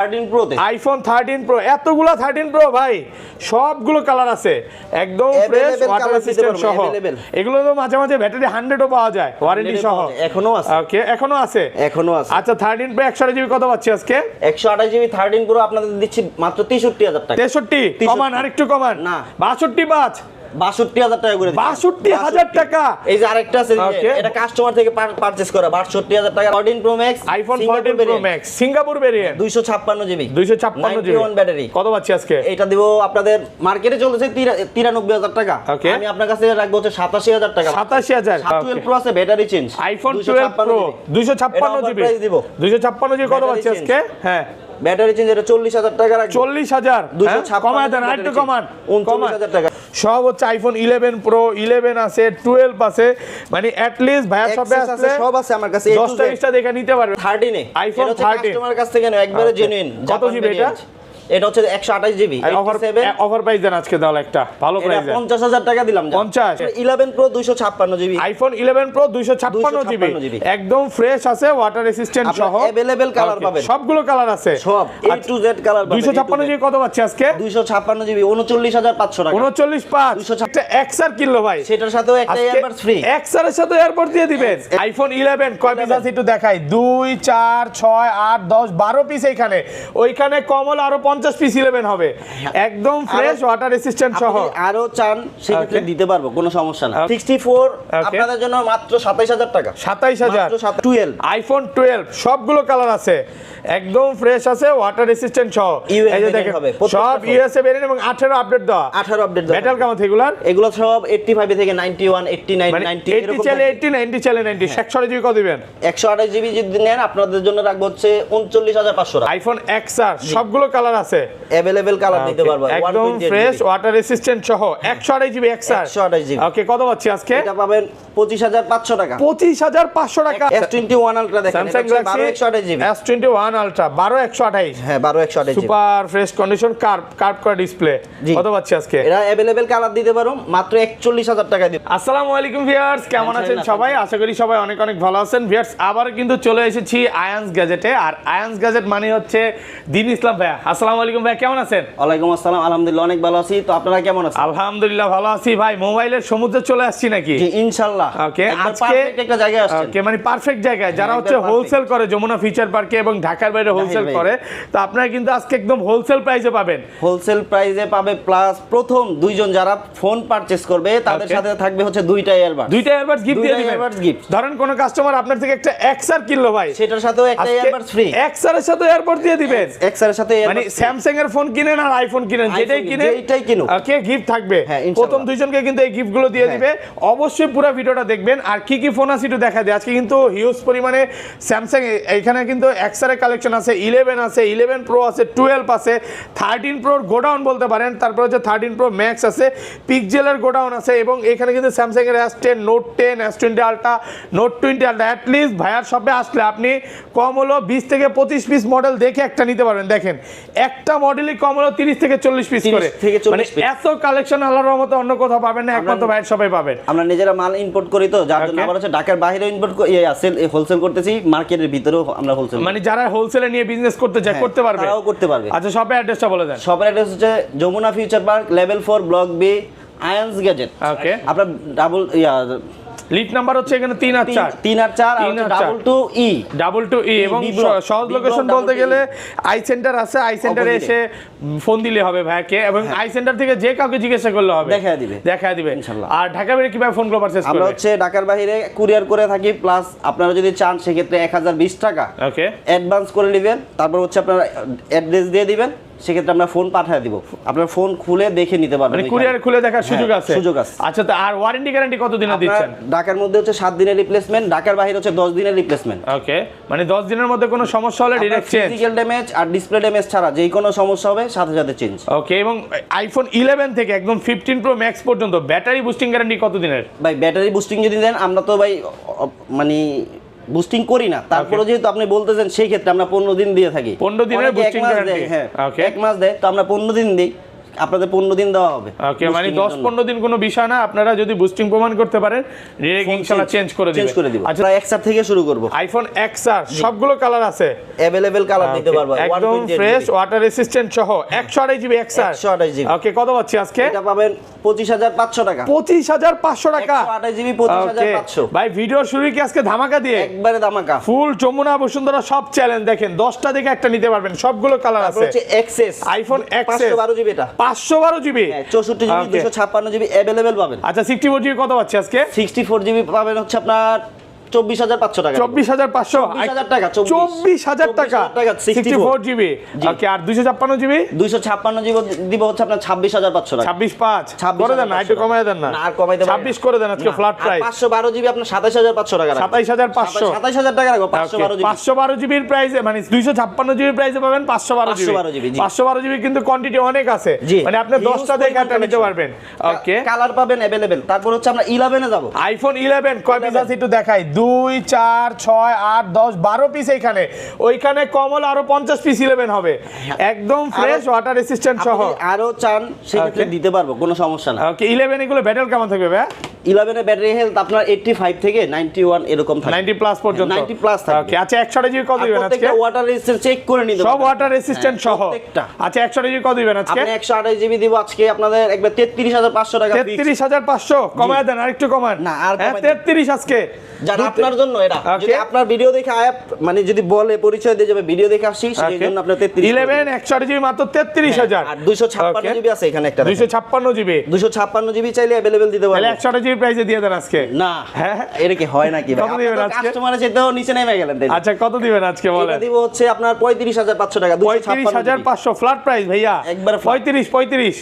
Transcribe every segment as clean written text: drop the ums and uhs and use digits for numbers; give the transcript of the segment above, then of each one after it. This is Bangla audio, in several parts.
13 প্রো তে আইফোন 13 প্রো, এতগুলা 13 প্রো ভাই, সবগুলো কালার আছে একদম ফ্রেশ, ওয়াটার রেসিস্ট্যান্ট সহ। এগুলো তো মাঝে মাঝে ব্যাটারি 100ও পাওয়া যায় ওয়ারেন্টি সহ। এখনো আছে? ওকে, এখনো আছে। আচ্ছা 13 প্রো 128 জিবি কত পাচ্ছি আজকে? 128 জিবি 13 প্রো আপনাদের দিচ্ছি মাত্র 63000 টাকা। 63 কমান, আরেকটু কমান না, 62 পাঁচ, 62000 টাকা করে দিচ্ছি। 62000 টাকা। এই যে আরেকটা আছে, এটা কাস্টমার থেকে পারচেজ করা 62000 টাকা 14 pro max, iPhone 14 pro max Singapore variant, 256 GB 256 GB battery. কত পাচ্ছি আজকে? এটা দিব আপনাদের মার্কেটে চলছে 93000 টাকা, আমি আপনার কাছে রাখবো হচ্ছে 87000 টাকা। 87000। 12 প্রো আছে battery change, iPhone 12 pro 256 GB দিব, 256 জিবি কত পাচ্ছি আজকে? হ্যাঁ ব্যাটারি চেঞ্জ, এটা 40000 টাকা রাখবো। 40000 কমায় দেন, আরেকটু কমান, 39000 টাকা। সব হচ্ছে আইফোন 11 প্রো, 11 আছে, 12 আছে, মানে অ্যাট লিস্ট ভাইয়া সবে আছে, সব আছে আমার কাছে। 10টা 20টা দেখে নিতে পারবে। 13 এ আইফোন 13 কাস্টমার কাছ থেকে নাও, একবারে জেনুইন। কত জিবি এটা? এটা হচ্ছে 128 জিবি, অফার প্রাইস দেন আজকে, দাও একটা ভালো প্রাইস দেন। 50000 টাকা দিলাম। 50 11 pro 256 GB, iPhone 11 pro 256 GB একদম ফ্রেশ আছে, ওয়াটার রেসিস্ট্যান্ট সহ, अवेलेबल কালার পাবেন, সবগুলো কালার আছে, সব A to Z কালার পাবেন। 256 জিবি কত পাচ্ছি আজকে? 256 জিবি 39500 টাকা। 39500 একটা এক্সআর কিনলো ভাই, সেটার সাথেও একটা এয়ারবাডস ফ্রি। এক্সআর এর সাথে এয়ারপড দিয়ে দিবেন। আইফোন 11 কয় পিস আছে একটু দেখাই, 2 4 6 8 10 12 পিস এইখানে, ওইখানে কম হলে আরো 50 পিস 11 হবে, একদম ফ্রেশ ওয়াটার রেসিস্ট্যান্ট সহ। আরো চান সেক্ষেত্রে দিতে পারবো, কোনো সমস্যা না। 64 আপনাদের জন্য মাত্র 27000 টাকা। 27000 12 আইফোন 12 সবগুলো কালার আছে, একদম ফ্রেশ আছে, ওয়াটার রেসিস্ট্যান্ট সহ। এই যে দেখেন সব ইউএসএ ভেরিয়েন্ট এবং 18 আপডেট দাও, 18 আপডেট দাও। মেটাল কেমন এগুলার? এগুলো সব 85 থেকে 91 89 90 80 চলে 80 90 চলে 90। 128 জিবি কত দিবেন? 128 জিবি যদি নেন আপনাদের জন্য রাখবো হচ্ছে 39500 টাকা। আইফোন এক্সআর সবগুলো কালার আছে, अवेलेबल কালার দিতে পারবো, একদম ফ্রেশ ওয়াটার রেসিস্ট্যান্ট সহ 128 জিবি এক্সআর। 128 জিবি ওকে, কত পাচ্ছি আজকে? এটা পাবেন 25500 টাকা। 25500 টাকা। S21 আলট্রা দেখেন, স্যামসাং এটা গ্যালাক্সি 12128 জিবি, S21 আলট্রা 12128। হ্যাঁ 12128 GB, super fresh condition, curve করা ডিসপ্লে। কত পাচ্ছি আজকে? এটা अवेलेबल কালার দিতে পারো মাত্র 41000 টাকা দিন। আসসালামু আলাইকুম ভিউয়ার্স, কেমন আছেন সবাই? আশা করি সবাই অনেক অনেক ভালো আছেন। ভিউয়ার্স আবার কিন্তু চলে এসেছি আয়ান্স গ্যাজেটে, আর আয়ান্স গ্যাজেট মানে হচ্ছে দিন ইসলাম ভাইয়া। আসসালামু আলাইকুম ভাইয়া, কেমন আছেন? ওয়ালাইকুম আসসালাম, আলহামদুলিল্লাহ অনেক ভালো আছি। তো আপনারা কেমন আছেন? আলহামদুলিল্লাহ ভালো আছি ভাই। মোবাইলের সমুদ্রে চলে আসছি নাকি? জি ইনশাআল্লাহ। ওকে, আজকে পারফেক্ট একটা জায়গায় আসছেন। ওকে, মানে পারফেক্ট জায়গায়, যারা হচ্ছে হোলসেল করে যমুনা ফিউচার পার্কে এবং ঢাকার বাইরে হোলসেল করে, তো আপনারা কিন্তু আজকে একদম হোলসেল প্রাইসে পাবেন। হোলসেল প্রাইসে পাবে, প্লাস প্রথম দুইজন যারা ফোন পারচেজ করবে তাদের সাথে থাকবে হচ্ছে দুইটা এয়ারবাডস। দুইটা এয়ারবাডস গিফট দিয়ে দিবেন। ধরেন কোন কাস্টমার আপনার থেকে একটা এক্সআর কিনলো ভাই, সেটার সাথেও একটা এয়ারবাডস ফ্রি, এক্সআর এর সাথে এয়ারপড দিয়ে দিবেন। এক্সআর এর সাথে মানে স্যামসাং এর ফোন কিনেন আর আইফোন কিনেন, যেটাই কিনেন যেটাই কিনো, ওকে গিফট থাকবে। ইনশাআল্লাহ। প্রথম দুইজনকে কিন্তু এই গিফট গুলো দিয়ে দিবে। অবশ্যই পুরো ভিডিওটা দেখবেন। আর কি কি ফোন আছে একটু দেখা দেয়। আজকে কিন্তু হিউজ পরিমাণে স্যামসাং, এখানে কিন্তু এক্সআর এর কালেকশন আছে, 11 আছে, 11 প্রো আছে, 12 আছে, 13 প্রোর গোডাউন বলতে পারেন, তারপর হচ্ছে 13 প্রো ম্যাক্স আছে, পিক্সেলের গোডাউন আছে, এবং এখানে কিন্তু স্যামসাং এর S10, note 10, S20 ultra, note 20 ultra. At least ভাইয়ার শপে আসলে আপনি কম হলো 20 থেকে 25 পিস মডেল দেখে একটা নিতে পারবেন। দেখেন একটা মডেলই কম হলো 30 থেকে 40 পিস করে, মানে এত কালেকশন আল্লাহর রহমতে অন্য কোথাও পাবেন না, একমাত্র ভাইয়ের শপে পাবেন। আমরা নিজেরা মাল ইম্পোর্ট করি, তো যার জন্য আমরা হচ্ছে ঢাকার বাইরে ইম্পোর্ট হোলসেল করতেছি, মার্কেটের ভিতরেও আমরা হোলসেল, মানে যারা হোলসেলে নিয়ে বিজনেস করতে চায় করতে পারবে, তারাও করতে পারবে। আচ্ছা শপের অ্যাড্রেসটা বলে দেন। শপের অ্যাড্রেস হচ্ছে Jamuna future park, level 4, block B, Ayan's gadget. Okay, আপনার ডাবল লিফট নাম্বার হচ্ছে এখানে 3 আর 4 2E এবং সহজ লোকেশন বলতে গেলে আই সেন্টার আছে, আই সেন্টারে এসে ফোন দিলে হবে ভাইকে, এবং আই সেন্টার থেকে যে কাউকে জিজ্ঞাসা করলে হবে, দেখা দিবে ইনশাআল্লাহ। আর ঢাকার বাইরে কিভাবে ফোন করে পারচেজ করবে? আমরা হচ্ছে ঢাকার বাইরে কুরিয়ার করে থাকি, প্লাস আপনারা যদি চান সেক্ষেত্রে 1020 টাকা ওকে অ্যাডভান্স করে নেবেন, তারপর হচ্ছে আপনারা অ্যাড্রেস দিয়ে দিবেন, সেক্ষেত্রে আমরা ফোন পাঠিয়ে দিব, আপনার ফোন খুলে দেখে নিতে পারবেন, মানে কুরিয়ার খুলে দেখার সুযোগ আছে। আচ্ছা, তো আর ওয়ারেন্টি গ্যারান্টি কত দিনের দিচ্ছেন? ঢাকার মধ্যে হচ্ছে 7 দিনের রিপ্লেসমেন্ট, ঢাকার বাইরে হচ্ছে 10 দিনের রিপ্লেসমেন্ট। ওকে, মানে 10 দিনের মধ্যে কোনো সমস্যা হলে ডাইরেক্ট চেঞ্জ, ফিজিক্যাল ড্যামেজ আর ডিসপ্লে ড্যামেজ ছাড়া যেই কোনো সমস্যা হবে সাথে সাথে চেঞ্জ। ওকে, এবং আইফোন 11 থেকে একদম 15 প্রো ম্যাক্স পর্যন্ত ব্যাটারি বুস্টিং গ্যারান্টি কত দিনের? ভাই ব্যাটারি বুস্টিং যদি দেন, আমরা তো ভাই মানে বুস্টিং করি না, তারপরে যেহেতু আপনি বলতেছেন সেই ক্ষেত্রে আমরা 15 দিন দিয়ে থাকি। 15 দিনের বুস্টিং গ্যারান্টি, হ্যাঁ 1 মাস দেয়, তো আমরা 15 দিন দিই। আপনাদের 15 দিন দেওয়া হবে। ওকে, মানে 10-15 দিন কোনো বিষয় না, আপনারা যদি বুস্টিং প্রমাণ করতে পারেন ডিরেক্ট ইনশাআল্লাহ চেঞ্জ করে দিবেন। আচ্ছা, XR থেকে শুরু করব। আইফোন XR সবগুলো কালার আছে, अवेलेबल কালার দিতে পারবো, একদম ফ্রেশ ওয়াটার রেসিস্ট্যান্ট সহ 128 জিবি XR। 128 জিবি। ওকে, কত পাচ্ছি আজকে? এটা পাবেন 25500 টাকা। 25500 টাকা। 128 জিবি 25500। ভাই ভিডিও শুরু কি আজকে ধামাকা দিয়ে? একবারে ধামাকা। ফুল যমুনা বসুন্ধরা সব চ্যালেঞ্জ দেখেন, 10টা দেখে একটা নিতে পারবেন, সবগুলো কালার আছে। হচ্ছে XS, আইফোন XS 512 জিবি এটা। 512 জিবি, 64 জিবি 256 জিবি अवेलेबल পাবেন। আচ্ছা 64 জিবি কত পাচ্ছি আজকে? 64 জিবি পাবেন হচ্ছে আপনার 24500 টাকা। 24500 24000 টাকা। 24000 টাকা 64 জিবি। ওকে, আর 256 জিবি? 256 জিবি দিব হচ্ছে আপনার 26500 টাকা। 265 করে দেন না, একটু কমায় দেন না। না, আর কমাইতে পারবেন 26 করে দেন আজকে ফ্ল্যাট প্রাইস। 512 জিবি আপনার 27500 টাকা। 27500 27000 টাকা রাখবো। 512 জিবি 512 জিবির প্রাইসে, মানে 256 জিবির প্রাইসে পাবেন 512 জিবি। 512 জিবি কিন্তু কোয়ান্টিটি অনেক আছে, মানে আপনি 10টা দেখে একটা নিতে পারবেন। ওকে, কালার পাবেন अवेलेबल। তারপর হচ্ছে আমরা 11 এ যাব। আইফোন 11 কয় পিস আছে একটু দেখাই? 2 4 6 8 10 12 পিস এখানে, ওইখানে কমল আরো 50 পিস 11 হবে, একদম ফ্রেশ ওয়াটার রেসিস্ট্যান্ট সহ। আপনি আরো চান সেক্ষেত্রে দিতে পারবো, কোনো সমস্যা না। ওকে, 11 এগুলো ব্যাটারি কেমন থাকবে ভাই? 11 এর ব্যাটারি হেলথ আপনার 85 থেকে 91 এরকম থাকে, 90 প্লাস পর্যন্ত। 90 প্লাস থাকে। ওকে, আচ্ছা 100 জিবি কত দিবেন আজকে? প্রত্যেকটা ওয়াটার রেজিস্ট্যান্স চেক করে নিতে সব ওয়াটার রেসিস্ট্যান্ট সহ প্রত্যেকটা। আচ্ছা 100 জিবি কত দিবেন আজকে? আপনি 128 জিবি দিব আজকে আপনাদের একবার 33500 টাকা। 33500 কমায় দেন, আরেকটু কমান না, আর কমাই দেন। 33 আজকে যারা আপনার জন্য এটা, যদি আপনার ভিডিও দেখে মানে যদি বলে পরিচয় দিয়ে যাবে ভিডিও দেখে আসছি, সেই জন্য আপনার 33 11 100 জিবি মাত্র 33000। আর 256 জিবি আছে এখানে একটা। 256 জিবি 256 জিবি চাইলে अवेलेबल দিতে পারবো। তাহলে 100 জিবি প্রাইসে দিয়ে দেন আজকে। না, এটা কি হয় নাকি ভাই? কত দিবেন আজকে? কাস্টমারের চেয়েও নিচে নেমে গেলেন। আচ্ছা কত দিবেন আজকে বলেন? এটা দিব হচ্ছে আপনার 35500 টাকা। 35500 ফ্ল্যাট প্রাইস ভাইয়া, একবার 35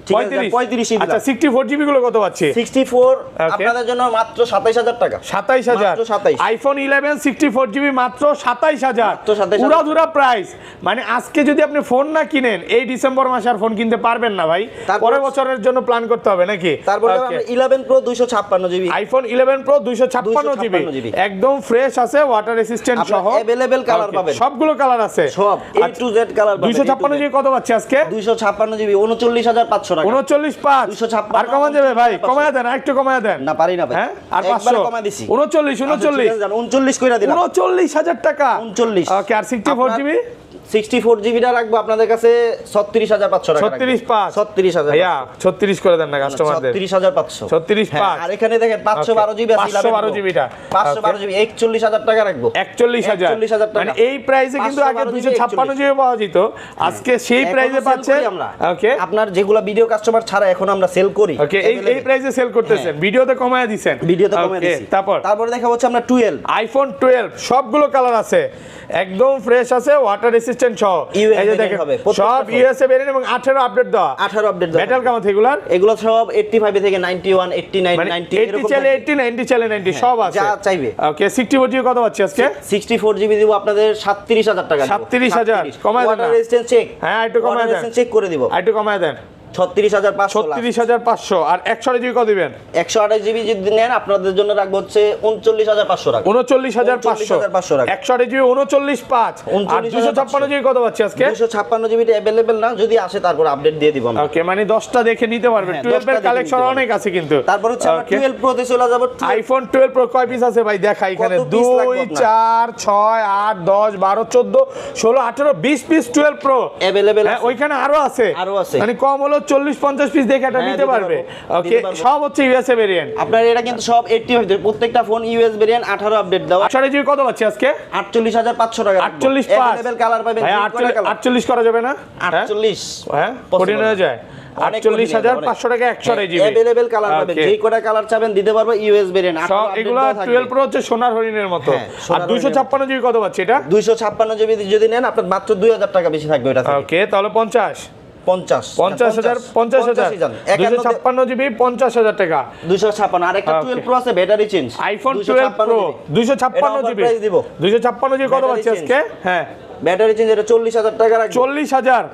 ঠিক আছে, 35 আচ্ছা 64 জিবি গুলো কত পাচ্ছি? 64 আপনাদের জন্য মাত্র 27000 টাকা। 27000 মাত্র 27। আইফোন 11 64 জিবি মাত্র 27000। মাত্র 27000 উড়াধুরা প্রাইস, মানে আজকে যদি আপনি ফোন না কিনেন এই ডিসেম্বর মাসে আর ফোন কিনতে পারবেন না ভাই, পরের বছরের জন্য প্ল্যান করতে হবে নাকি? তারপরে আমরা 11 pro 256 GB. IPhone 11 pro 256 GB একদম ফ্রেশ আছে, ওয়াটার রেসিস্ট্যান্ট সহ अवेलेबल কালার পাবেন, সবগুলো কালার আছে, সব A to Z কালার পাবেন। 256 জিবি কত পাচ্ছি আজকে? 256 জিবি 39500 টাকা। 39500 256 আর কমা যাবে ভাই? কমায় দেন, একটু কমায় দেন। না পারি না ভাই, হ্যাঁ আর একবার 500 কমায় দিছি। 39 কইরা দিলাম। 39000 টাকা। 39। ওকে, আর 64 জিবি 64 জিবিটা রাখবো আপনাদের কাছে 36500 টাকা। 36500 ভাইয়া 36 করে দেন না কাস্টমারদের। 36500 36500 আর এখানে দেখেন 512 জিবি আছে। 512 জিবিটা 512 জিবি 41000 টাকা রাখবো। 41000 টাকা। মানে এই প্রাইসে কিন্তু আগে 256 জিবি পাওয়া যেত, আজকে সেই প্রাইসে এখনো পাচ্ছে sell করি আমরা। ওকে, আপনার যেগুলা ভিডিও কাস্টমার ছাড়া এখন আমরা সেল করি। ওকে, এই প্রাইসে সেল করতেছেন, ভিডিওতে কমায় দিবেন। ভিডিওতে কমায় দিছি। তারপরে দেখা হচ্ছে আমরা 12 আইফোন 12 সবগুলো কালার আছে, একদম ফ্রেশ আছে, ওয়াটার রেসিস্ট্যান্ট সহ। এই যে দেখেন সব ইউএসএ ভেরিয়েন্ট এবং 18 আপডেট দাও। 18 আপডেট দাও। মেটাল কেমন এগুলার? এগুলো সব 85 থেকে 91 89 90 80 চলে 80 90 চলে 90 সব আছে, যা চাইবে। ওকে, 64 জিবি কত পাচ্ছি আজকে? 64 জিবি দিব আপনাদের 37000 টাকা। 37000 কমায় দেন না? Water resistance check. হ্যাঁ একটু কমায় দেন, চেক করে দিব। একটু কমায় দেন। 36500 36500 আর 100 জিবি কত দিবেন? 128 জিবি যদি নেন আপনাদের জন্য রাখবো হচ্ছে 39500 টাকা। 39500 টাকা। 100 জিবি 39500 আর 256 জিবি কত পাচ্ছি আজকে? 256 জিবিটা अवेलेबल না, যদি আসে তারপর আপডেট দিয়ে দিব আমরা। ওকে, মানে 10টা দেখে নিতে পারবেন। 12 এর কালেকশন অনেক আছে কিন্তু। তারপর হচ্ছে আমরা 12 প্রো তে চলে যাব। আইফোন 12 প্রো কয় পিস আছে ভাই দেখা এখানে? 2 4 6 8 10 12 14 16 18 20 পিস 12 প্রো अवेलेबल আছে। ওইখানে আরো আছে, মানে কম হলো 40 50 পিস দেখে এটা নিতে পারবে। ওকে, সব হচ্ছে ইউএসএ ভেরিয়েন্ট। আপনার এটা কিন্তু সব 85 প্রত্যেকটা ফোন ইউএস ভেরিয়েন্ট 18 আপডেট দাও। 18 জিবি কত পাচ্ছি আজকে? 48500 টাকা। 48500 अवेलेबल কালার পাবেন। ভাই 48 করা যাবে না? 48 হ্যাঁ কঠিন হয়ে যায়। 48500 টাকা 100 জিবি अवेलेबल কালার পাবেন, যেই কোটা কালার চাবেন দিতে পারবো ইউএস ভেরিয়েন্ট। সব এগুলা 12 প্রো হচ্ছে সোনার হরিণের মতো। আর 256 জিবি কত পাচ্ছি এটা? 256 জিবি যদি নেন আপনার মাত্র 2000 টাকা বেশি থাকবে এটা থেকে। ওকে, তাহলে 50000 256 জিবি 50000 টাকা। 256 আর একটা 12 প্রো আছে battery change. IPhone 12 pro 256 GB 256 GB কত পাচ্ছি আজকে? হ্যাঁ ব্যাটারি চেঞ্জ এটা 40000 টাকা রাখবো। 40000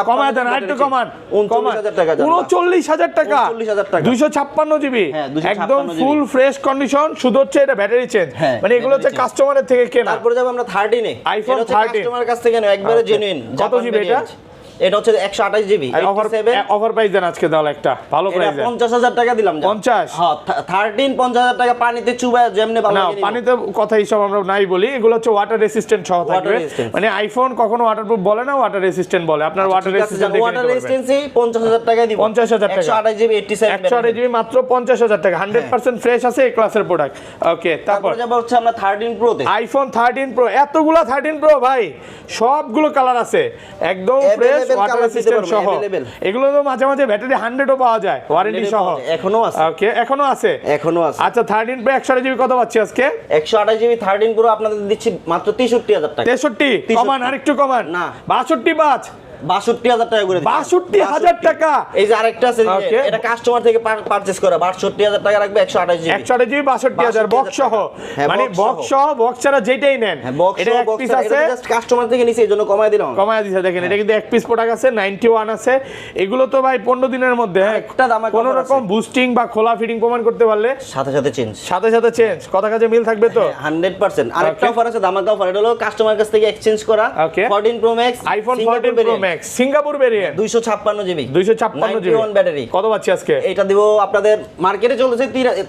কমায় দেন, আরেকটু কমান। 39000 টাকা। 39000 টাকা 256 জিবি একদম ফুল ফ্রেশ কন্ডিশন, শুধু হচ্ছে এটা ব্যাটারি চেঞ্জ, মানে এগুলো হচ্ছে কাস্টমারের থেকে কেনা। তারপরে যাব আমরা 13 এ। আইফোন 13 কাস্টমারের কাছ থেকে নেও, একবারে জেনুইন। কত জিবি এটা? এটা হচ্ছে 128 জিবি অফার প্রাইস দেন আজকে তাহলে একটা ভালো প্রাইস দেন। 50,000 টাকা দিলাম। 50? হ্যাঁ 13 50,000 টাকা পানিতে চুবায় যেমনি ভালো না লাগে। পানিতে কথা হিসাব আমরা নাই বলি, এগুলো হচ্ছে ওয়াটার রেসিস্ট্যান্ট সহ থাকবে। মানে আইফোন কখনো ওয়াটারপ্রুফ বলে না, ওয়াটার রেসিস্ট্যান্ট বলে। আপনার ওয়াটার রেসিস্ট্যান্ট দেখে ওয়াটার রেসিস্ট্যান্সি 50,000 টাকা দিব। 50,000 টাকা 128 জিবি 87 128 জিবি মাত্র 50,000 টাকা। 100% ফ্রেশ আছে, এই ক্লাসের প্রোডাক্ট। ওকে, তারপর যাব হচ্ছে আমরা 13 প্রো তে। আইফোন 13 প্রো, এতগুলা 13 প্রো ভাই, সবগুলো কালার আছে একদম ফ্রেশ, ওয়াটার রেসিস্ট্যান্ট সহ। এগুলো তো মাঝে মাঝে ব্যাটারি 100 ও পাওয়া যায় ওয়ারেন্টি সহ। এখনো আছে। ওকে, এখনো আছে। আচ্ছা 13 প্রো 128 জিবি কত পাচ্ছি আজকে? 128 জিবি 13 প্রো আপনাদের দিচ্ছি মাত্র 63,000 টাকা। 63 কমান, আরেকটু কমান না 62 62,000 টাকা করে 62,000 টাকা। এই যে আরেকটা আছে এটা কাস্টমার থেকে পারচেজ করা 62,000 টাকা রাখবে 128 জিবি। 128 জিবি 62,000 বক্স সহ। মানে বক্স সহ, বক্স ছাড়া যেটাই নেন এটা এক পিস আছে, জাস্ট কাস্টমার থেকে নিছে এইজন্য কমায় দিলাম। কমায় দিছে দেখেন। এটা কিন্তু এক পিস প্রোডাক্ট আছে, 91 আছে। এগুলো তো ভাই 15 দিনের মধ্যে একটা দামে কোন রকম বুস্টিং বা খোলা ফিটিং প্রমাণ করতে পারলে সাথে সাথে চেঞ্জ কথা কাজে মিল থাকবে তো 100%। আরেকটা অফার আছে, দামাকা অফার। এটা হলো কাস্টমার কাছ থেকে এক্সচেঞ্জ করা 14 pro max, iPhone 14 pro max Singapore variant 256 GB 256 GB battery. কত পাচ্ছি আজকে? এটা দিব আপনাদের মার্কেটে চলতেছে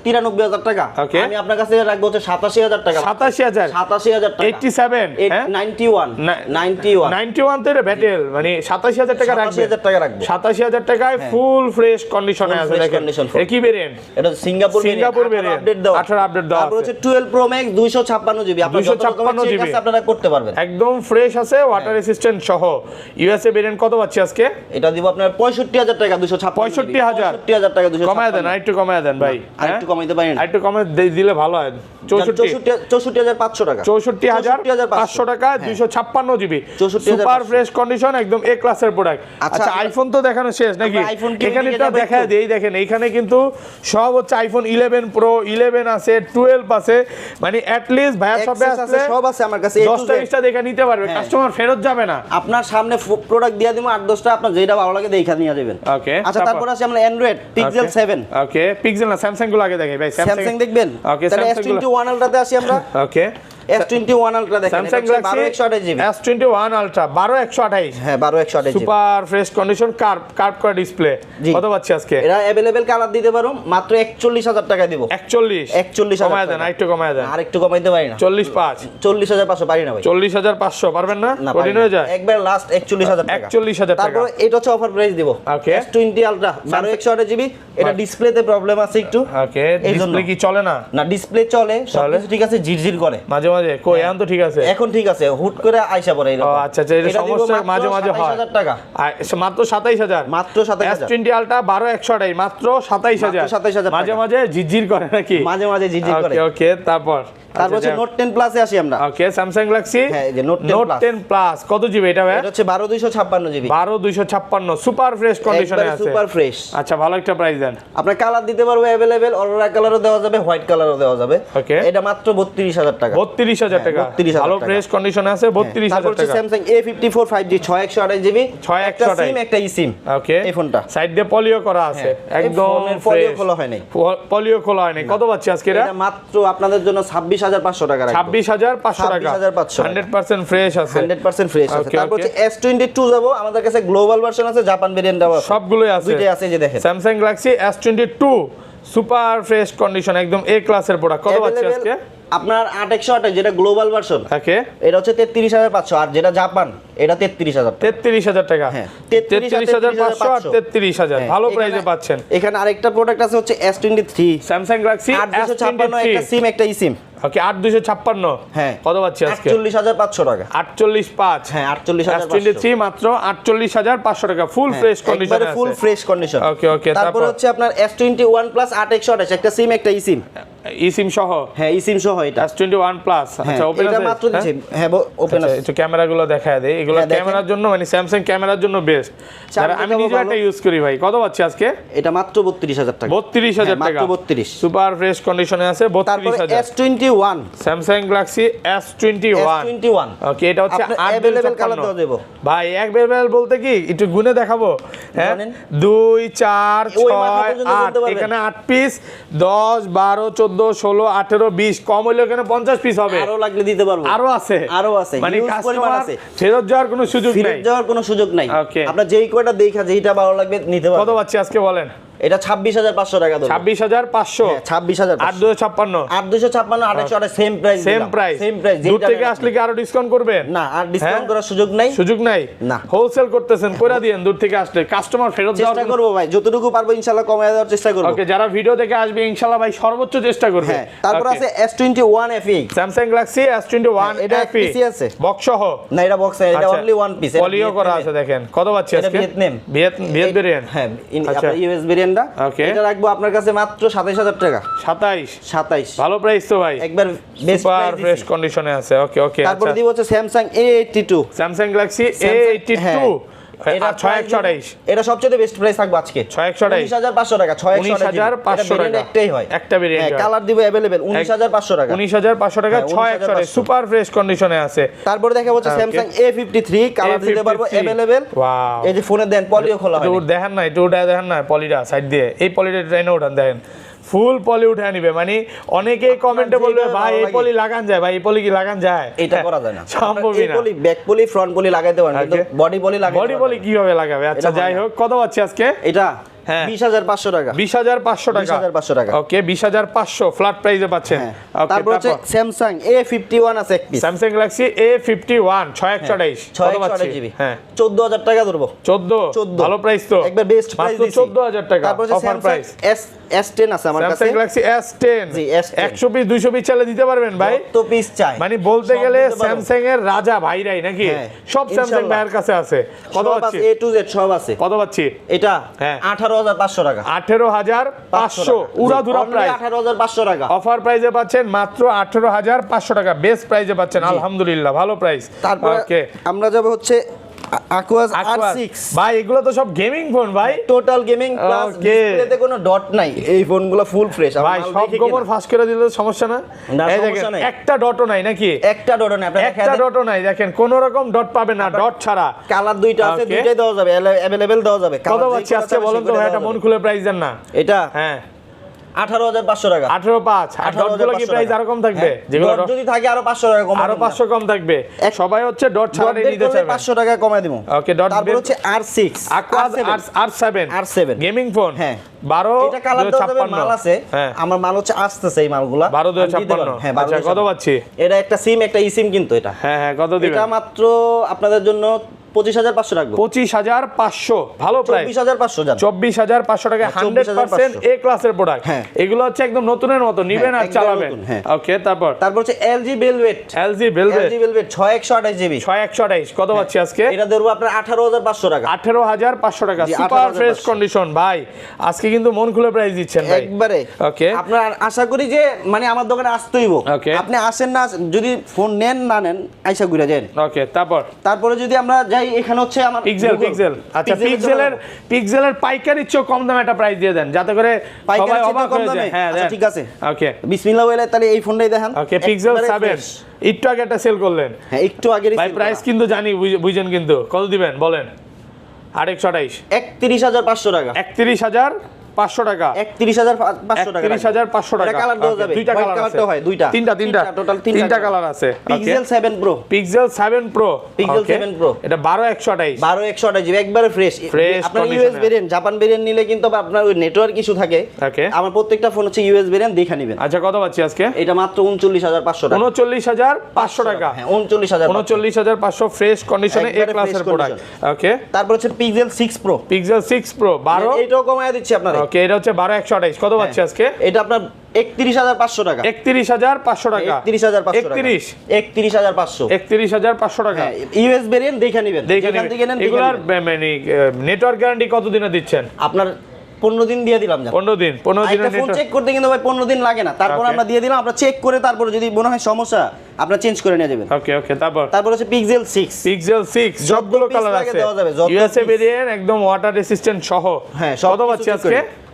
93,000 টাকা। আমি আপনার কাছে রাখবো হচ্ছে 87,000 টাকা। 87,000 টাকা 87 91 তো এটা ব্যাটেল, মানে 87,000 টাকা রাখবে। 87,000 টাকা রাখবো। 87,000 টাকায় ফুল ফ্রেশ কন্ডিশনে আছে দেখেন। এটা কি ভেরিয়েন্ট? এটা সিঙ্গাপুর ভেরিয়েন্ট, 18 আপডেট দাও। তারপর হচ্ছে 12 প্রো ম্যাক্স 256 জিবি। আপনারা 256 জিবি আপনারা করতে পারবেন। একদম ফ্রেশ আছে, ওয়াটার রেসিস্ট্যান্ট সহ। ইউএসএ ভেরিয়েন্ট কত পাচ্ছি আজকে? এটা দিব আপনার 65,000 টাকা 256 65,000 টাকা 256। কমায় দেন, আরেকটু কমায় দেন ভাই। আরেকটু কমাইতে পারেন? আরেকটু কমে দিলে ভালো হয়। 64,500 টাকা 64,500 টাকা 256 জিবি সুপার ফ্রেশ কন্ডিশন, একদম এ ক্লাসের প্রোডাক্ট। আচ্ছা আইফোন তো দেখানো শেষ নাকি? এখানে এটা দেখায় দেই, দেখেন এইখানে কিন্তু সব হচ্ছে আইফোন 11 প্রো, 11 আছে, 12 আছে। মানে অ্যাট লিস্ট ভাইয়া সবে আছে, সব আছে আমার কাছে। 10টা 20টা দেখে নিতে পারবে, কাস্টমার ফেরত যাবে না। আপনার সামনে প্রোডাক্ট দিয়ে দিমু 8-10টা, আপনার যেটা ভালো লাগে দেখা নিয়ে যাবেন। ওকে, আচ্ছা তারপর আছে আমরা অ্যান্ড্রয়েড Pixel 7। ওকে, পিক্সেল না স্যামসাং গুলো আগে দেখাই ভাই। স্যামসাং দেখবেন? ওকে, তাহলে S21 আলট্রাতে আসি আমরা। ওকে, S21 আলট্রা দেখেন, স্যামসাং এটা গ্যালাক্সি 12/128 জিবি। S21 ultra 12/128। হ্যাঁ 12/128 GB. Super fresh condition, curve করা ডিসপ্লে। কত পাচ্ছি আজকে? এরা अवेलेबल কালার দিতে পারো মাত্র 41,000 টাকা দিব। 41,000 কমায় দেন, আরেকটু কমায় দেন। আরেকটু কমাইতে পারি না? 45 40,500 পারি না ভাই। 40,500 পারবেন না? কঠিন হয়ে যায়। একবার লাস্ট 41,000 টাকা। 41,000 টাকা। তারপর এটা হচ্ছে অফার প্রাইস দিব। ওকে, S20 আলট্রা 12/128 জিবি। এটা ডিসপ্লেতে প্রবলেম আছে একটু। ওকে, ডিসপ্লে কি চলে না? না ডিসপ্লে চলে, সবকিছু ঠিক আছে, ঝিরঝির করে মাঝে মাঝে। কই এখন তো ঠিক আছে? এখন ঠিক আছে, হুট করে আইসা পড়ে এরকম। ও আচ্ছা আচ্ছা, এটা সমস্যা মাঝে মাঝে হয়। 27,000 টাকা মাত্র 27,000। মাত্র 27,000। S20 আলট্রা 12/128 মাত্র 27,000। 27,000 মাঝে মাঝে ঝিরঝির করে নাকি? মাঝে মাঝে ঝিরঝির করে। ওকে ওকে, তারপর হচ্ছে নোট 10 প্লাসে আসি আমরা। ওকে, স্যামসাং গ্যালাক্সি হ্যাঁ এই যে নোট 10 প্লাস কত জিবি এটা ভাই? এটা হচ্ছে 12,256 জিবি। 12,256 সুপার ফ্রেশ কন্ডিশনে আছে, সুপার ফ্রেশ। আচ্ছা ভালো একটা প্রাইস দেন। আপনার কালার দিতে পারবো अवेलेबल, অরোরা কালারও দেওয়া যাবে, হোয়াইট কালারও দেওয়া যাবে। ওকে, এটা মাত্র 32,000 টাকা। 32,000 টাকা, ভালো ফ্রেশ কন্ডিশনে আছে, 32,000 টাকা। স্যামসাং A54 5G 6128 জিবি, 6128 সিম একটা eSIM। ওকে, এই ফোনটা সাইড দিয়ে পলিও করা আছে, একদম পলিও খোলা হয় নাই। পলিও খোলা হয় নাই। কত পাচ্ছি আজকে এটা? এটা মাত্র আপনাদের জন্য 26,500 টাকা রাখবো। 26,500 টাকা, 100% ফ্রেশ আছে, 100% ফ্রেশ আছে। তারপর হচ্ছে S22 যাব, আমাদের কাছে গ্লোবাল ভার্সন আছে, জাপান ভেরিয়েন্টও আছে, সবগুলোই আছে, দুইটাই আছে। যে দেখেন Samsung Galaxy S22 super fresh condition, একদম এ ক্লাসের প্রোডাক্ট। কত পাচ্ছি আজকে? আপনার 8128 যেটা গ্লোবাল ভার্সন, ওকে, এটা হচ্ছে 33,500, আর যেটা জাপান এটা 33,000। 33,000 টাকা। হ্যাঁ 33,500 আর 33,000, ভালো প্রাইসে পাচ্ছেন। এখানে আরেকটা প্রোডাক্ট আছে হচ্ছে S23 স্যামসাং গ্যালাক্সি S256, একটা সিম একটা eSIM। ওকে, 8256। হ্যাঁ কত পাচ্ছি আজকে? 48,500 টাকা। 48,500। হ্যাঁ 48,500। S23 মাত্র 48,500 টাকা, ফুল ফ্রেশ কন্ডিশন আছে, ফুল ফ্রেশ কন্ডিশন। ওকে ওকে, তারপর হচ্ছে আপনার S21 প্লাস 8128, একটা সিম একটা eSIM। eSIM সহ? হ্যাঁ eSIM সহ এটা S21 প্লাস। আচ্ছা ওপেন আছে, এটা মাত্র দিছি। হ্যাঁ ওপেন আছে। একটু ক্যামেরাগুলো দেখায় দেই, এগুলো ক্যামেরার জন্য, মানে স্যামসাং ক্যামেরার জন্য বেস্ট। যারা আমি নিজে একটা ইউজ করি ভাই। কত পাচ্ছি আজকে? এটা মাত্র 32,000 টাকা। 32,000 টাকা, মাত্র 32। সুপার ফ্রেশ কন্ডিশনে আছে, 32,000। S21 Samsung Galaxy S21। ওকে, এটা হচ্ছে अवेलेबल কালার দেওয়া দেব ভাই। अवेलेबल বলতে কি একটু গুনে দেখাবো? হ্যাঁ 2 4 6 8, এখানে 8 পিস, 10 12 14 14 16 18 20 কম হইলে এখানে 50 পিস হবে, আরো লাগলে দিতে পারবো, আরো আছে, মানে huge পরিমাণ কাস্টমার আছে। ফেরত যাওয়ার কোনো সুযোগ ফেরত নাই, যাওয়ার কোনো সুযোগ নাই। Okay. আপনার যেই কয়টা দেখা যেইটা ভালো লাগবে নিতে কত পারবেন। পাচ্ছি আজকে বলেন? এটা 26500 টাকা দাম। 26500, 26500, 8256, 8256, 828 same price, same price. Same price. দূর থেকে আসলে কি আরো ডিসকাউন্ট করবেন? না, আর ডিসকাউন্ট হ্যাঁ? করার সুযোগ নাই। সুযোগ নাই না। হোলসেল করতেছেন, কইরা দিয়েন দূর থেকে আসলে কাস্টমার ফেরত চেষ্টা দেওয়ার। করব ভাই, যতটুকু পারবো ইনশাআল্লাহ কমায় দেওয়ার চেষ্টা করব। ওকে, যারা ভিডিও দেখে আসবে ইনশাআল্লাহ ভাই সর্বোচ্চ চেষ্টা করবে। হ্যাঁ, তারপর Okay. আছে S21 FE, Samsung Galaxy S21 এটা FE, PC আছে। বক্স সহ। না এটা বক্স, এটা অনলি ওয়ান পিস। পলিও করা আছে দেখেন। কত পাচ্ছি এটা আজকে? ভিয়েতনাম। Viet variant. হ্যাঁ, আচ্ছা। আপনার ইউএস ভেরিয়েন্টটা। Okay. এটা রাখবো আপনার কাছে মাত্র 27000 টাকা। 27 27 ভালো প্রাইস তো ভাই, একবার বেস্ট সুপার ফ্রেশ প্রাইস। কন্ডিশনে আছে। ওকে ওকে, তারপর দিব হচ্ছে Samsung A82, Samsung Galaxy Samsung, A82, হ্যাঁ। এটা 6128, এটা সবচেয়ে বেস্ট প্রাইস থাকবে আজকে। 6128, 19500 টাকা। 19500 টাকা। একটাই হয়, একটা ভেরিয়েন্ট হ্যাঁ, হয়। কালার দিব अवेलेबल 19500 টাকা। 19500 টাকা, হ্যাঁ, 6128, 19500 সুপার ফ্রেশ কন্ডিশনে আছে। তারপরে দেখা হচ্ছে Okay. স্যামসাং A53, কালার দিতে পারবো A53, अवेलेबल। ওয়াও, এই যে ফোনে দেন পলিও খোলা হয়। একটু দেখেন না, একটু উঠে দেখেন না পলিটা সাইড দিয়ে, এই পলিটা ট্রেনে উঠান দেখেন, ফুল পলি উঠে নিবে। মানে অনেকেই কমেন্টে বলবে যেটা ভাই ভালো এই লাগে। পলি লাগান যায়, ভাই এই পলি কি লাগান যায়? এটা করা যায় না। সম্ভবই এই না। পলি, ব্যাক পলি, ফ্রন্ট পলি লাগাইতে পারেন, কিন্তু Okay. বডি পলি লাগাইতে বডি পলি কিভাবে লাগাবে? আচ্ছা এটা যাই হয় না। হোক, কত পাচ্ছি আজকে? এটা হ্যাঁ। 20500 টাকা। 20500 টাকা। 20500 টাকা। ওকে, 20500 ফ্ল্যাট প্রাইসে পাচ্ছেন। হ্যাঁ। ওকে, তারপর হচ্ছে স্যামসাং A51 আছে এক পিস। স্যামসাং গ্যালাক্সি A51 6128, কত পাচ্ছি? 628 জিবি। হ্যাঁ, 14000 টাকা ধরবো। 14 ভালো প্রাইস তো, একবার বেস্ট প্রাইস মাত্র দিছি। 14000 টাকা তারপর হচ্ছে অফার স্যামসাং প্রাইস। S10 আছে আমার কাছে। স্যামসাং গ্যালাক্সি S10, জি, S10 100 পিস 200 পিস চাইলে দিতে পারবেন ভাই? তো পিস চাই, মানে বলতে সব গেলে দিতে পারবো। স্যামসাং এর রাজা ভাইরাই নাকি? হ্যাঁ, সব স্যামসাং ইনশাআল্লাহ। ভাইয়ের কাছে আছে। কত সব পাচ্ছি? আছে, A to Z সব আছে। কত পাচ্ছি? এটা হ্যাঁ। 18500 টাকা। 18500 উড়াধুরা প্রাইস। 18500 টাকা। অফার প্রাইসে পাচ্ছেন মাত্র 18500 টাকা, বেস্ট প্রাইসে পাচ্ছেন, আলহামদুলিল্লাহ ভালো প্রাইস। তারপর ওকে, আমরা যাব হচ্ছে Aquas R6। ভাই এগুলো তো সব গেমিং ফোন ভাই। Total gaming plus Okay. ডিসপ্লেতে কোনো ডট নাই, এই ফোনগুলো ফুল ফ্রেশ। ভাই সব গোবর ফাঁস করে দিলে সমস্যা না? না, এই সমস্যা দেখেন নাই। একটা ডটও নাই নাকি? একটা ডট নাই, আপনি একটা ডটও নাই, দেখেন কোন রকম ডট পাবে না, ডট ছাড়া। কালার দুইটা আছে, Okay. দুইটাই দেওয়া যাবে, अवेलेबल দেওয়া যাবে। কত পাচ্ছি আজকে বলেন তো ভাই, এটা মন খুলে প্রাইস দেন না। এটা হ্যাঁ, 18500 টাকা। 18.5, আর ডটগুলো কি প্রাইস আরো কম থাকবে? যেগুলো ডট যদি থাকে আরো 500 টাকা কম, আরো 500 কম থাকবে। সবাই হচ্ছে ডট ছাড়া নিতে চাইবে। 500 টাকা কমায় দিব। ওকে, ডট তারপর হচ্ছে R6, Aquas R7, R7 gaming phone. হ্যাঁ। 12 এটা কালার দেওয়া যাবে, মাল আছে। হ্যাঁ, আমার মাল হচ্ছে আসতেছে, এই মালগুলা 12 আমি দিতে 256। পারবো। হ্যাঁ, আচ্ছা, কত পাচ্ছি? এটা একটা সিম, একটা ইসিম কিন্তু এটা। হ্যাঁ হ্যাঁ, কত দিবেন? এটা মাত্র আপনাদের জন্য 25500 রাখবো। 25500 ভালো প্রাইস। 24500 জান। 24500 টাকা, 100% 24500 এ ক্লাসের প্রোডাক্ট। হ্যাঁ। এগুলো হচ্ছে একদম নতুনের মতো নিবেন আর একদম চালাবেন। নতুন, হ্যাঁ। ওকে, তারপর হচ্ছে LG Velvet। LG Velvet 6128 GB. 6128, কত পাচ্ছি আজকে? এটা ধরবো আপনার 18500 টাকা। 18500 টাকা, জি, সুপার ফ্রেশ 18500 কন্ডিশন ভাই। আজকে কিন্তু মন খুলে প্রাইস দিচ্ছেন ভাই একবারে। ওকে, আপনার আশা করি যে মানে আমার দোকানে আসতে হইব। Okay. আপনি আসেন না, যদি ফোন নেন না নেন, আইসা ঘুরে যান। ওকে, তারপর তারপরে যদি আমরা যাই, এখানে হচ্ছে আমার পিক্সেল। আচ্ছা, পিক্সেলের পাইকারির চেয়ে কম দামে একটা প্রাইস দিয়ে দেন, যাতে করে পাইকারি সবাই চেয়ে অবাক কম হয়ে দামে? যায়। হ্যাঁ, আচ্ছা, ঠিক আছে। ওকে, বিসমিল্লাহ বলে তাহলে এই ফোনটাই দেখেন। ওকে, পিক্সেল একবারে 7 fresh। একটু আগে একটা সেল করলেন হ্যাঁ, একটু আগে ভাই, প্রাইস কিন্তু জানি, বুঝেন কিন্তু কত দিবেন বলেন? 128, 31500 টাকা। 31500 টাকা, 31500 টাকা। 31500 টাকা। কালার দেওয়া Okay, যাবে, দুইটা white কালার colour আছে। টা হয়, দুইটা। তিনটা টোটাল তিনটা কালার আছে। Pixel 7 Pro। Pixel 7 Pro, Pixel 7 Pro। এটা 12128, 12128 জিবি, একবারে ফ্রেশ। Fresh আপনার condition ইউএস এ। ভেরিয়েন্ট, জাপান ভেরিয়েন্ট নিলে কিন্তু আপনার ওই নেটওয়ার্ক ইস্যু থাকে। Okay. আমার প্রত্যেকটা ফোন হচ্ছে ইউএস ভেরিয়েন্ট, দেখে নেবেন। আচ্ছা, কত পাচ্ছি আজকে? এটা মাত্র 39500 টাকা। 39500 টাকা, হ্যাঁ, 39500। 39500 ফ্রেশ কন্ডিশনে এ একবারে ক্লাসের fresh প্রোডাক্ট। ওকে, তারপর হচ্ছে Pixel 6 Pro। পিক্সেল 6 Pro 12, এটাও কমায় দিচ্ছি আপনারা। ওকে, এটা হচ্ছে 12128, কত পাচ্ছি আজকে? এটা আপনার 31500 টাকা। 31500 টাকা, 31500 টাকা। 31500। 31500 টাকা। হ্যাঁ, ইউএস ভেরিয়েন্ট দেখে নেবেন। দেখে যেখান থেকে নেন, দেখে এগুলার নেবেন। মানে নেটওয়ার্ক গ্যারান্টি কতদিনে দিচ্ছেন? আপনার 15 দিন দিয়ে দিলাম। 15 দিনের ফোন নেটওয়ার্ক। চেক করতে কিন্তু ভাই 15 দিন লাগে না। তারপর Okay. আমরা দিয়ে দিলাম, আমরা চেক করে তারপরে যদি মনে হয় সমস্যা, আপনারা চেঞ্জ করে নিয়ে যাবেন। ওকে ওকে, তারপর হচ্ছে Pixel 6। পিক্সেল 6 সবগুলো piece কালার লাগে আছে, দেওয়া যাবে, যত ইউএসএ piece। ভেরিয়েন্ট, একদম ওয়াটার রেসিস্ট্যান্ট সহ। হ্যাঁ, সব কত কিছু পাচ্ছি check আজকে? করে।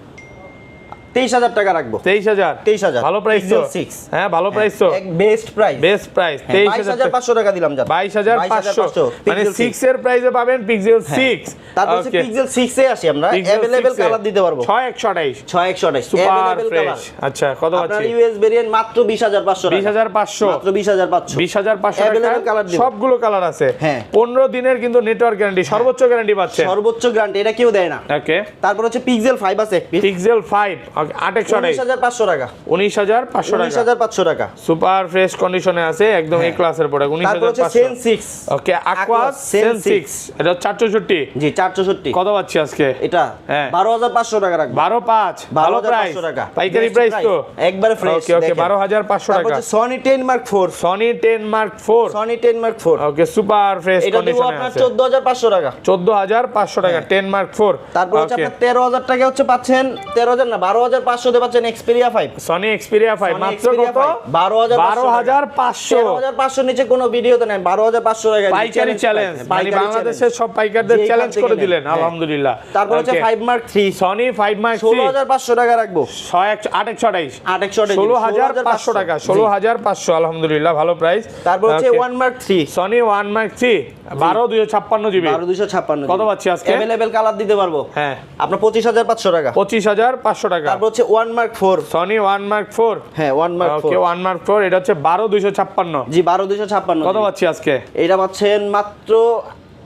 23,000 টাকা রাখবো। 23,000 23,000 ভালো প্রাইস তো। Pixel 6 হ্যাঁ ভালো প্রাইস তো, বেস্ট প্রাইস। বেস্ট প্রাইস 22,500 টাকা দিলাম জান। 22,500 মানে 6 এর প্রাইসে পাবেন পিক্সেল 6। তারপর হচ্ছে পিক্সেল 6 এ আসি আমরা, अवेलेबल কালার দিতে পারবো 6128 6128 সুপার अवेलेबल কালার। ফ্রেশ। আচ্ছা কত আপনার আছে? ইউএস ভেরিয়েন্ট মাত্র 20,500 টাকা। 20,500 মাত্র 20,500 20,500 Available টাকা color দিব। সবগুলো কালার আছে। হ্যাঁ। 15 দিনের কিন্তু নেটওয়ার্ক গ্যারান্টি, সর্বোচ্চ গ্যারান্টি পাচ্ছেন। সর্বোচ্চ গ্যারান্টি, এটা কেউ দেয় না। ওকে তারপর হচ্ছে পিক্সেল 5 আছে এক পিস, পিক্সেল 5 8128 19,500 টাকা। 19,500 টাকা 19,500 টাকা। সুপার ফ্রেশ কন্ডিশনে আছে, একদম এই ক্লাসের প্রোডাক্ট। তারপর হচ্ছে 19,500 সেন 6। ওকে আকুয়াস সেন 6 এটা 464 জি 464 কত পাচ্ছি আজকে? এটা হ্যাঁ। 12,500 টাকা রাখবো। 12,500 ভালো প্রাইস, 12,500 টাকা পাইকারি Best প্রাইস তো একবারে ফ্রেশ। ওকে ওকে 12,500 তারপর টাকা। হচ্ছে Sony 10 mark 4। Sony 10 mark 4 Sony 10 mark 4 ওকে সুপার ফ্রেশ এটা দিব কন্ডিশনে আপনার আছে। 14,500 টাকা। 14,500 টাকা 10 মার্ক 4। তারপর হচ্ছে আপনার 13,000 টাকা হচ্ছে পাচ্ছেন, 13,000 না 12,500 তে পাচ্ছেন এক্সপেরিয়া 5। সনি এক্সপেরিয়া 5 Sony মাত্র Xperia কত? 5 12,500 12,500 13,500 নিচে কোনো ভিডিওতে নাই। 12,500 টাকা পাইকারি চ্যালেঞ্জ, মানে বাংলাদেশের সব পাইকারদের যেখান চ্যালেঞ্জ থেকে করে নেন। দিলেন হ্যাঁ। আলহামদুলিল্লাহ। তারপর হচ্ছে 5 মার্ক 3 সনি 5 মার্ক 3 16,500 টাকা রাখবো। 828 828 16,500 টাকা 16,500 আলহামদুলিল্লাহ ভালো প্রাইস। তারপর হচ্ছে 1 মার্ক 3 সনি 1 মার্ক 3 12,256 জিবি 12,256 কত পাচ্ছি আজকে? अवेलेबल কালার দিতে পারবো। হ্যাঁ আপনার 25,500 টাকা। 25,500 টাকা। তারপর হচ্ছে 1 মার্ক 4 সনি 1 মার্ক 4 হ্যাঁ 1 মার্ক 4 ওকে 1 মার্ক 4 এটা হচ্ছে 12,256 জি 12,256 কত পাচ্ছি আজকে? এটা পাচ্ছেন মাত্র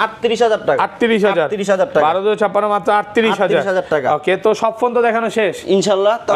38,000 টাকা। 38,000 38,000 টাকা। 12,256 মাত্র 38,000 38,000 টাকা। ওকে তো সব ফোন তো দেখানো শেষ ইনশাআল্লাহ। তবে